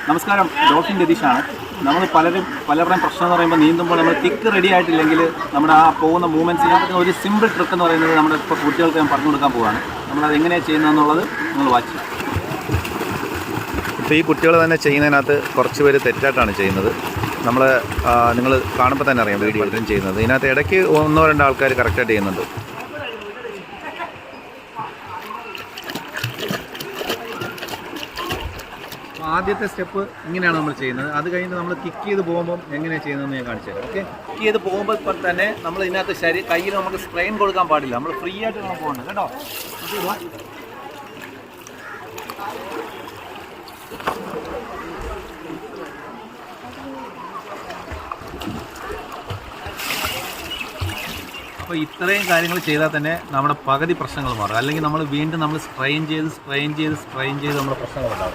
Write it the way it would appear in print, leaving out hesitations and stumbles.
നമസ്കാരം, ഡോക്ടർ രതീഷാണ്. നമ്മൾ പലരുടെയും പ്രശ്നം എന്ന് പറയുമ്പോൾ നീന്തുമ്പോൾ നമ്മൾ കിക്ക് റെഡി ആയിട്ടില്ലെങ്കിൽ നമ്മുടെ ആ പോകുന്ന മൂവ്മെൻറ്റ്സിനകത്ത് ഒരു സിമ്പിൾ ട്രിക്ക് എന്ന് പറയുന്നത് നമ്മുടെ ഇപ്പോൾ കുട്ടികൾക്ക് ഞാൻ പറഞ്ഞു കൊടുക്കാൻ പോവുകയാണ്. നമ്മളത് എങ്ങനെയാണ് ചെയ്യുന്നതെന്നുള്ളത് നിങ്ങൾ വാച്ച് ചെയ്യാം. ഇപ്പോൾ ഈ കുട്ടികൾ തന്നെ ചെയ്യുന്നതിനകത്ത് കുറച്ച് പേര് തെറ്റായിട്ടാണ് ചെയ്യുന്നത്. നിങ്ങൾ കാണുമ്പോൾ തന്നെ അറിയാം വീഡിയോ ചെയ്യുന്നത്. ഇതിനകത്ത് ഇടയ്ക്ക് 1-2 ആൾക്കാർ കറക്റ്റായിട്ട് ചെയ്യുന്നുണ്ട്. ആദ്യത്തെ സ്റ്റെപ്പ് ഇങ്ങനെയാണ് നമ്മൾ ചെയ്യുന്നത്. അത് കഴിഞ്ഞ് നമ്മൾ കിക്ക് ചെയ്ത് പോകുമ്പോൾ എങ്ങനെയാണ് ചെയ്യുന്നതെന്ന് ഞാൻ കാണിച്ചു തരാം. ഓക്കെ, കിക്ക് ചെയ്ത് പോകുമ്പോൾ തന്നെ നമ്മൾ ഇതിനകത്ത് കയ്യിൽ നമുക്ക് സ്ട്രെയിൻ കൊടുക്കാൻ പാടില്ല. നമ്മൾ ഫ്രീ ആയിട്ട് നമ്മൾ പോകേണ്ടത് കേട്ടോ. അപ്പോൾ ഇത്രയും കാര്യങ്ങൾ ചെയ്താൽ തന്നെ നമ്മുടെ പകുതി പ്രശ്നങ്ങൾ മാറും. അല്ലെങ്കിൽ നമ്മൾ വീണ്ടും സ്ട്രെയിൻ ചെയ്ത് നമ്മുടെ പ്രശ്നങ്ങളുണ്ടാകും.